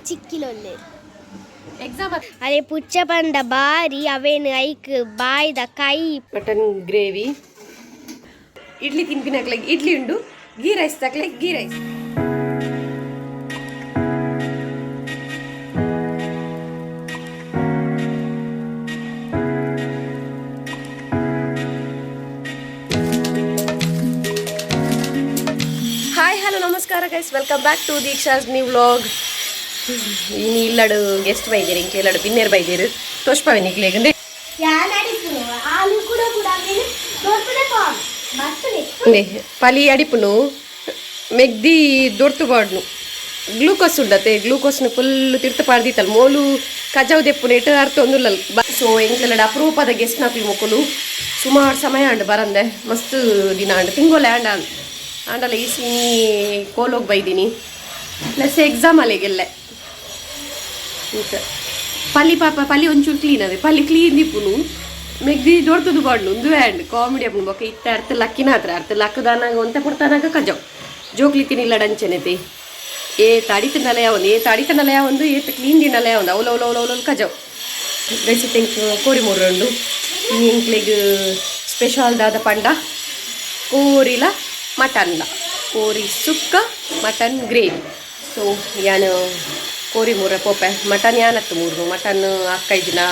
ಚಿಕ್ಕಿಲೊಲ್ಲೆ exam ಅದೇ ಪುಚ್ಚ ಬಂದ ಬಾರಿ ಅವೇನು ಐಕ್ ಬಾಯ್ದ ಕೈ ಮಟನ್ ಗ್ರೇವಿ ಇಡ್ಲಿ ತಿನ್ಪಿನಾಕ್ಲೆ ಇಡ್ಲಿ ಉಂಡು ಗೀ ರೈಸ್ ತಕ್ಲೆ ಗೀ ರೈಸ್ ಹಾಯ್ ಹಲೋ ನಮಸ್ಕಾರ guys welcome back to Deeksha's new vlog ಇನ್ನು ಇಲ್ಲಡು ಗೆಸ್ಟ್ ಬೈದಿರಿ ಇಂಕ ಇಲ್ಲಡು ಬಿನ್ನೇರು ಬೈದಿರು ತೋಷ್ಪಾವೆ ನಿಕ್ಲೇಗಂಡೆ ಪಲಿ ಅಡಿಪುನು ಮೆಗ್ದಿ ದೊಡ್ತು ಬಾಡ್ನು ಗ್ಲೂಕೋಸ್ ಉಂಡತೆ ಗ್ಲೂಕೋಸ್ನು ಫುಲ್ ತಿರ್ತು ಪಾಡ್ದಿತ್ತಲ್ಲ ಮೋಲು ಕಜಾವ್ ದೆಪ್ಪುನ ಇಟ್ಟು ಅರ್ಥ ಒಂದುಲ್ಲ ಸೊ ಎಂಕ್ಲೆಡ ಅಪರೂಪದ ಗೆಸ್ಟ್ ನಾಕ್ಲು ಮೊಕ್ಕಲು ಸುಮಾರು ಸಮಯ ಅಂಡು ಬರಂದೆ ಮಸ್ತ್ ದಿನ ಅಂಡು ತಿಂಗೋಲೆ ಆಂಡ ಆಂಡಲ್ಲ ಈ ಸೀನಿ ಕೋಲೋಗಿ ಬೈದೀನಿ ಪ್ಲಸ್ ಎಕ್ಸಾಮ್ ಅಲ್ಲಿಗೆಲ್ಲೆ ಅಂತ ಪಲ್ಲಿ ಪಾಪ ಪಲ್ಲಿ ಒಂಚೂರು ಕ್ಲೀನ್ ಅದೇ ಪಲ್ಲಿ ಕ್ಲೀನ್ ದಿಪ್ಪುನು ಮೆಗ್ದಿ ದೊಡ್ಡದು ಬಾಡ್ನು ಒಂದು ಆ್ಯಂಡ್ ಕಾಮಿಡಿ ಅಪ್ಪನು ಬೊಕ್ಕ ಇತ್ತ ಅರ್ಥ ಲಕ್ಕಿನ ಹತ್ರ ಅರ್ಥ ಲಕ್ಕದಾನಾಗ ಒಂತ ಕೊಡ್ತಾನಾಗ ಕಜಾವ್ ಜೋಕ್ಲಿ ತಿನ್ನಿಲ್ಲ ಡಂಚೆನೆತಿ ಅಡಿತನಲ್ಲ ಯಾವೊಂದು ಅಡಿತನಲ್ಲ ಯಾವೊಂದು ಕ್ಲೀನ್ ದಿನಲ್ಲ ಯಾವೊಂದು ಅವಲವಲವಲವಲ ಕಜಾವ್ ಗೈಸಿ ತೆಂಕ್ ಕೋರಿ ಮೂರುಂಡು ಇಂಕ್ಲೆಗ್ ಸ್ಪೆಷಲ್ದಾದ ಪಂಡ ಕೋರಿಲ ಮಟನ್ಲ ಕೋರಿ ಸುಕ್ಕ ಮಟನ್ ಗ್ರೇವಿ ಸೊ ಯಾನು ಕೋರಿ ಮೂರ ಪೋಪೆ ಮಟನ್ ಯಾನತ್ತು ಮೂರು ಮಟನ್ ಅಕ್ಕೈಜಿನ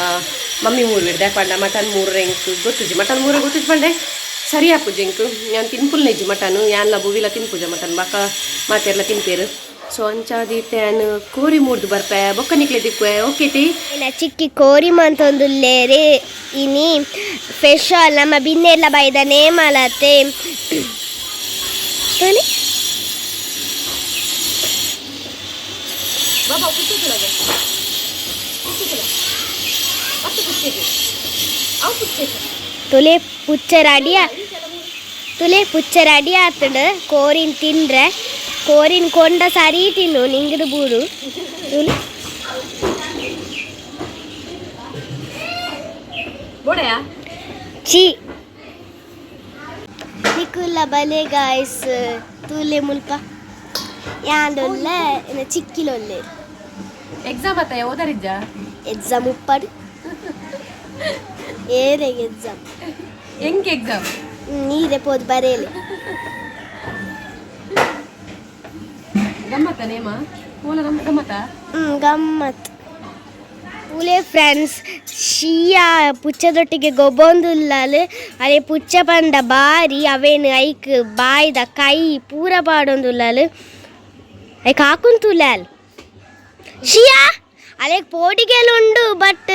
ಮಮ್ಮಿ ಮೂರು ಬಿಡ್ದೆ ಪಂಡ ಮಟನ್ ಮೂರು ಎಂಕ್ ಗೊತ್ತುಜಿ ಮಟನ್ ಮೂರ ಗೊತ್ತುಜಿ ಪಂಡೆ ಸರಿ ಹಾಪುಜಿ ಎಂಕ್ ನಾನು ತಿನ್ಪುಲ್ನೆಜ್ಜಿ ಮಟನ್ ಯಾನ್ಲ ಬುವಿಲ ತಿನ್ಪುಜ ಮಟನ್ ಬಾಕ ಮಾತೆಲ್ಲ ತಿನ್ಪೇರು ಸೊ ಅಂಚಾದಿ ಟ್ಯಾನ್ ಕೋರಿ ಮೂರ್ದು ಬರ್ಪೆ ಬೊಕ್ಕ ನಿಕ್ಲೆ ದಿಕ್ಕುವೆ ಓಕೆ ಟಿ ಚಿಕ್ಕಿ ಕೋರಿ ಮಂತೊಂದುಲ್ಲೇರಿ ಇನಿ ಸ್ಪೆಷಲ್ ನಮ್ಮ ಬಿನ್ನೆಲ್ಲ ಬೈದ ನೇಮಲತೆ ತುಲೆ ಪುಚ್ಚ ರೆಡಿ ಆತುಂಡು ಕೋರಿನ್ ತಿಂದ್ರೆ ಕೋರಿನ್ ಕೊಂಡ ಸರಿ ತಿನ್ನು ನಿಂಗದು ಬೂಡು ತುಲೆ ಚಿ ನಿಕುಲ್ಲ ಬಲೆ ಗಾಯ್ಸ್ ತುಲೆ ಮುಲ್ಪ ಯಾಂಡೊಲ್ಲ ಚಿಕ್ಕಿಲೊಲ್ಲೆ ಎಕ್ಸಾಮ್ ಅತ್ತ ಓದರಿಜ್ಜ ಎಕ್ಸಾಮ್ ಉಪ್ಪಡು ಏರೆಗೆ ಎಕ್ಸಾಮ್ ಹೆಂಗೆ ಎಕ್ಸಾಮ್ ನೀರೆ ಪೋದು ಬರೇಲಿ ಗಮ್ಮತ್ತ ನೇಮ ಪೂಲ ಗಮ್ಮತ್ತ ಗಮ್ಮತ್ ಪೂಲೆ ಫ್ರೆಂಡ್ಸ್ ಶಿಯಾ ಪುಚ್ಚದೊಟ್ಟಿಗೆ ಗೊಬ್ಬೊಂದುಲ್ಲಾಲು ಅದೇ ಪುಚ್ಚ ಬಂದ ಬಾರಿ ಅವೇನು ಐಕ್ ಬಾಯ್ದ ಕೈ ಪೂರ ಪಾಡೊಂದುಲ್ಲಾಲು ಐಕ್ ಹಾಕುಂತುಲ್ಲಾಲ್ ಶಿಯಾ ಅಲೆಗ್ ಪೋಡಿಗೆಲುಂಡು ಬಟ್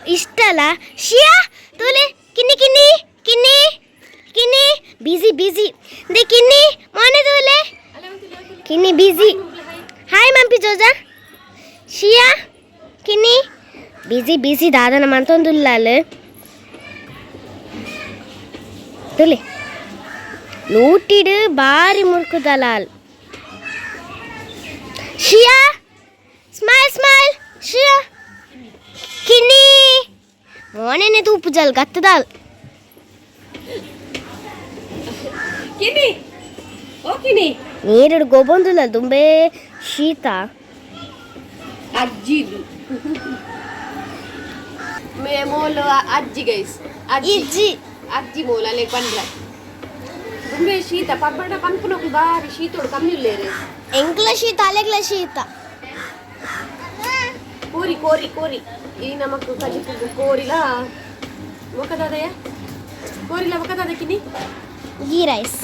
ಇಷ್ಟಲ್ಲ ಶಿಯಾ ತೂಲೆ ಕಿನ್ನಿ ಕಿನ್ನಿ ಕಿನ್ನಿ ಕಿನ್ನಿ ಬಿಸಿ ದೇ ಕಿನ್ನಿ ಮೊನ್ನೆ ತೂಲೆ ಕಿನ್ನಿ ಬಿಸಿ ಹಾಯ್ ಮಂಪಿ ಜೋಜಾ ಶಿಯಾ ಕಿನ್ನಿ ಬಿಸಿ ದಾದನ ಮಂತೊಂದುಲ್ಲಾಲು ತೂಲೆ ಲೂಟಿಡು ಬಾರಿ ಮುರ್ಕುದಲಾಲ್ ಶಿಯಾ ಸ್ಮೈಲ್ ಶಿಯಾ ಕಿನ್ನಿ ಮೋನೆನೆ ತೂಪು ಜಲ್ ಗತ್ತದಾಲ್ ಕಿನ್ನಿ ಓ ಕಿನ್ನಿ ನೀರು ಗೊಬ್ಬೊಂದುಲ್ಲ ತುಂಬೆ ಶೀತ ಅಜ್ಜಿದು ಮೋಲು ಅಜ್ಜಿ ಗೈಸ್ ಅಜ್ಜಿ ಮೂಲ ಅಲ್ಲೇ ಬಂದ್ರ ತುಂಬೆ ಶೀತ ಪಬ್ಬಡ ಪಂಪನೋಕು ಬಾರಿ ಶೀತೋಡು ಕಮ್ಮಿ ಇಲ್ಲೇರೆ ಎಂಕ್ಲ ಶೀತ ಅಲೆಗ್ಲ ಶೀತ ಕೋರಿ ಈ ನಮಕ್ ಕಜಿಪುಗ ಕೋರಿಲ ಮೊಕದಾದಯ ಕೋರಿಲ ಮೊಕದಾದ ಕಿನ್ನಿ ಗೀ ರೈಸ್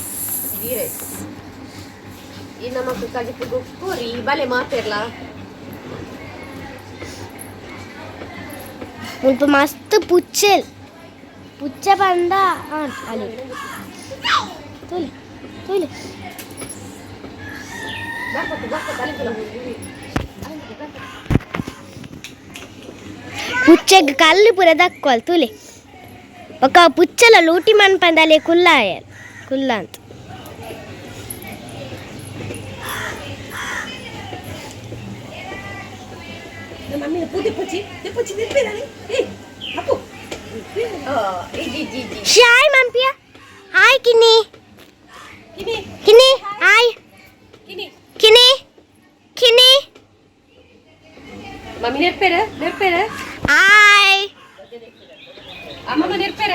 ಈ ನಮಕ್ ಕಜಿಪುಗ ಕೋರಿ ಬಲೆ ಮಾತೆರ್ಲ ಮುಲ್ಪ ಮಸ್ತ್ ಪುಚ್ಚ ಬಂದ ಅಲ್ಲಿ ತೋಲೆ ಪುಚ್ಚೆಗ್ ಕಲ್ಲು ಪೂರ ದಕ್ಕೋಲ್ ತುಲೆ ಒಕ್ಕ ಪುಚ್ಚಲ ಲೂಟಿ ಮನ್ಪಂದಲೆ ಕುಲ್ಲ ಅಂತ ಹಾಯ್ ಮಂಪಿಯ ಹಾಯ್ ಕಿನ್ನಿ ಮಮ್ಮಿ ನೆರ್ಪೇರ ಆಯ್ ಅಮ್ಮಮ್ಮ ನೆರ್ಪೇರ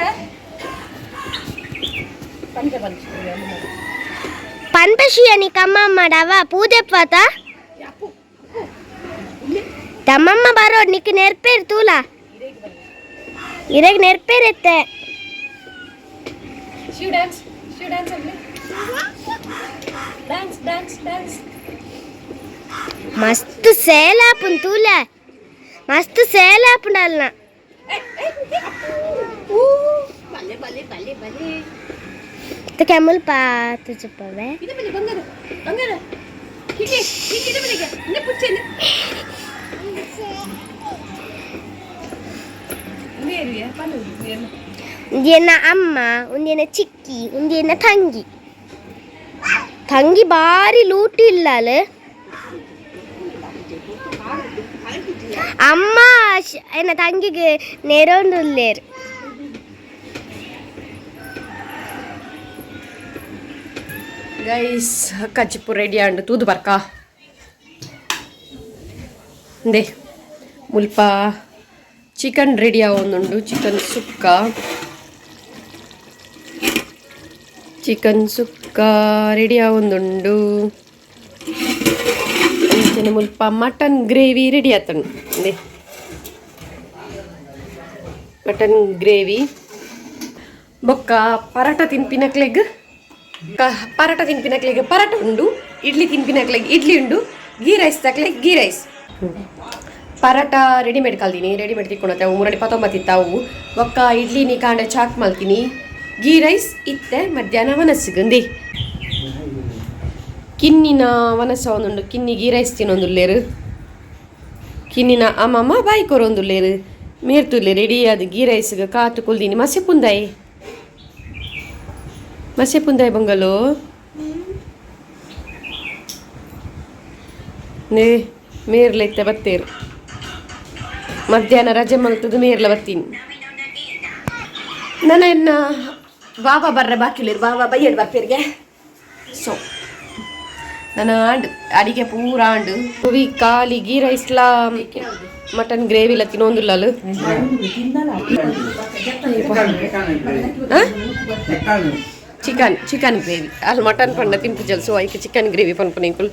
ಪನ್ಪಶಿಯ ನೀ ಕಮ್ಮಮ್ಮ ಡವ ಪೂದೆಪ್ಪತ ತಮ್ಮಮ್ಮ ಬರೋ ನಿಕ್ ನೆರ್ಪೇರ್ ತೂಲ ಇರೆಗ್ ನೆರ್ಪೇರೆತ್ತೆ ಶಿವ್ ಡ್ಯಾನ್ಸ್ ಅಲ್ಲಿ ಡ್ಯಾನ್ಸ್ ಮಸ್ತ್ ಸೇಲಾಪುನ್ ತೂಲ ಮಸ್ತ್ ಸೇಲಾಪುಂಡಲ್ನ ಕೆಮ್ಮಲ್ ಪಾತು ಚುಪ್ಪವೆ ಒಂದಿನ ಅಮ್ಮ ಒಂದಿನ ಚಿಕ್ಕಿ ಒಂದಿನ ತಂಗಿ ಬಾರಿ ಲೂಟಿ ಇಲ್ಲ ಅಮ್ಮ ಏನ ತಂಗಿಗೆ ನೆರೊಂದುಲ್ಲೇರು ಗೈಸ್ ಕಚ್ಚಿಪ್ಪು ರೆಡಿ ಆಂಡು ತೂದು ಬರ್ಕ ದೇ ಮುಲ್ಪ ಚಿಕನ್ ರೆಡಿ ಆವೊಂದುಂಡು ಚಿಕನ್ ಸುಕ್ಕ ರೆಡಿ ಆವೊಂದುಂಡು ಅಂಚನೆ ಮುಲ್ಪ ಮಟನ್ ಗ್ರೇವಿ ರೆಡಿ ಆತುಂಡು ದೇ ಮಟನ್ ಗ್ರೇವಿ ಬೊಕ್ಕ ಪರಾಟ ತಿನ್ಪಿನಕ್ಲೆಗ್ ಪರಾಟ ಉಂಡು ಇಡ್ಲಿ ತಿನ್ಪಿನಕ್ಲೆಗ್ ಇಡ್ಲಿ ಉಂಡು ಗೀ ರೈಸ್ ತಕ್ಲೆಗ್ ಗೀ ರೈಸ್ ಪರಾಟ ರೆಡಿಮೇಡ್ ಕಲ್ತೀನಿ ರೆಡಿಮೇಡ್ ತಿಕ್ಕೊಂಡತ್ತೆ ಅವು 329 ಇತ್ತಾವು ಒಕ್ಕ ಇಡ್ಲಿ ನೀ ಕಾಂಡೆ ಚಾಕ್ ಮಲ್ತೀನಿ ಗೀ ರೈಸ್ ಇತ್ತೆ ಮಧ್ಯಾಹ್ನ ಮನಸ್ಸಿಗುಂದಿ ಕಿನ್ನಿನ ವನಸ ಒಂದುಂಡು ಕಿನ್ನಿ ಗೀ ರೈಸ್ ತಿನ್ನೊಂದುಲ್ಲೇರು ಕಿನ್ನಿನ ಅಮ್ಮಮ್ಮ ಬಾಯಿ ಕೊರೊಂದುಲ್ಲೇರು ಮೇರ್ತುಲ್ಲೆ ರೆಡಿ ಅದು ಗೀ ರೈಸ್ಗೆ ಕಾತು ಕುಲ್ದೀನಿ ಮಸೆ ಪುಂದಾಯಿ ಬಂಗಲು ನೇ ಮೇರ್ಲೈತೆ ಬತ್ತೇರು ಮಧ್ಯಾಹ್ನ ರಜೆ ಮಲ್ತದ್ದು ಮೇರ್ಲ ಬರ್ತೀನಿ ನನ್ನ ಬಾಬಾ ಬರ್ರೆ ಬಾಕಿಲಿರು ಬಾಬಾ ಬೈಯಡ್ ಬಾಪೇರಿಗೆ ಸೊ ನಾನು ಅಡಿಗೆ ಪೂರ ಆಂಡು ಹುವಿ ಖಾಲಿ ಗೀ ರೈಸ್ಲ ಮಟನ್ ಗ್ರೇವಿಲ ತಿನ್ನೊಂದುಲ್ಲಲು ಚಿಕನ್ ಗ್ರೇವಿ ಅಲ್ಲಿ ಮಟನ್ ಪಂಡ ತಿಂಪುಜಲ್ ಸೊ ಐಕೆ ಚಿಕನ್ ಗ್ರೇವಿ ಪನ್ಪುನ ಇಂಕುಲ್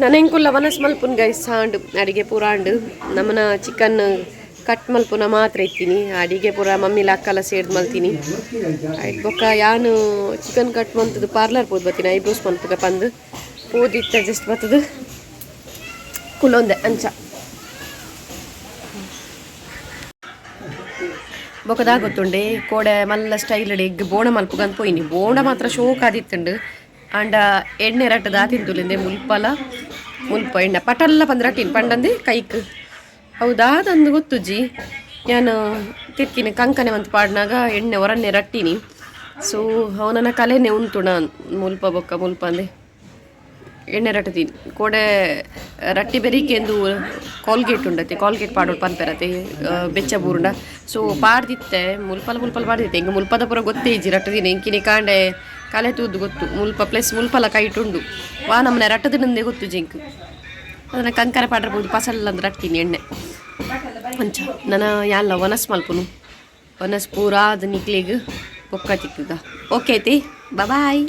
ನಾನು ಇಂಕುಲ್ಲ ಮನಸ್ ಮಲ್ಪುನ್ ಗೈಸ್ ಸಾಂಡು ಅಡಿಗೆ ಪೂರ ಆಂಡು ನಮ್ಮನ ಚಿಕನ್ ಕಟ್ ಮಲ್ಪುನ ಮಾತ್ರ ಇತ್ತೀನಿ ಅಡಿಗೆ ಪೂರ ಮಮ್ಮಿಲ ಅಕ್ಕಲ ಸೇರ್ದು ಮಲ್ತೀನಿ ಆಯ್ತು ಬೊಕ್ಕ ಯಾನು ಚಿಕನ್ ಕಟ್ ಮಂತದ್ದು ಪಾರ್ಲರ್ ಪೋದು ಬರ್ತೀನಿ ಐಬ್ರೋಸ್ ಮಲ್ಪುಗ ಪಂದು ಪೋದಿತ್ತ ಜಸ್ಟ್ ಬರ್ತದು ಕುಲೊಂದೆ ಅಂಚ ಬೊಕದಾಗ ಗೊತ್ತುಂಡೆ ಕೋಡೆ ಮಲ್ಲ ಸ್ಟೈಲ್ ಎಗ್ ಬೋಂಡ ಮಲ್ಪುಗಂತ ಪೋಯಿನಿ ಬೋಂಡ ಮಾತ್ರ ಶೋಕ್ ಆದಿತ್ತುಂಡು ಆಂಡ ಎಣ್ಣೆ ರಟ್ಟದ ತಿಂತುಲಿಂದೆ ಮುಲ್ಪ ಎಣ್ಣೆ ಪಟಲ್ಲ ಪಂದ್ರಟ್ಟಿನ ಪಂಡಂದೆ ಕೈಕ್ ಹೌದಾ ತಂದು ಗೊತ್ತುಜ್ಜಿ ನಾನು ತಿರ್ತೀನಿ ಕಂಕನೆ ಅಂತ ಪಾಡ್ನಾಗ ಎಣ್ಣೆ ಹೊರನ್ನೆ ರಟ್ಟಿನಿ ಸೊ ಅವನನ್ನ ಕಲೆನೆ ಉಂಟುಣ ಮುಲ್ಪ ಅಂದೆ ಎಣ್ಣೆ ರಟ್ಟತೀನಿ ಕೋಡೆ ರಟ್ಟಿ ಬೆರಿಕೆಂದು ಕಾಲ್ಗೇಟ್ ಉಂಡತ್ತೆ ಕಾಲ್ಗೇಟ್ ಪಾಡೋಡು ಪನ್ಪೆರತ್ತೆ ಬೆಚ್ಚ ಬೂರುಂಡ ಸೊ ಪಾಡ್ದಿತ್ತೆ ಮುಲ್ಪಲ ಪಾಡ್ದಿತ್ತೆ ಹಿಂಗೆ ಮುಲ್ಪದ ಪುರ ಗೊತ್ತೇ ಇಜ್ಜಿ ರಟ್ಟದಿನಿ ಇಂಕಿನಿ ಕಾಂಡೆ ಕಲೆ ತೂದು ಗೊತ್ತು ಮುಲ್ಪಲ ಕೈಟುಂಡು ವಾ ನಮ್ಮನೆ ರಟ್ಟದಿನಂದೇ ಗೊತ್ತು ಜಿಂಕ್ ಅದನ್ನು ಕಂಕರ ಪಾಡಿರ್ಬೋದು ಪಸಲ್ಲ ಅಂದ್ರೆ ರಟ್ಟಿನಿ ಎಣ್ಣೆ ಅಂಚ ನಾನು ಯಾಲ್ಲ ವನಸ್ ಮಲ್ಪುನು ವನಸ್ ಪೂರ ಅದು ನಿಕ್ಲಿಗೆ ಬೊಕ್ಕ ತಿಕ್ಕಗ ಓಕೆ ಐತಿ ಬಾಯ್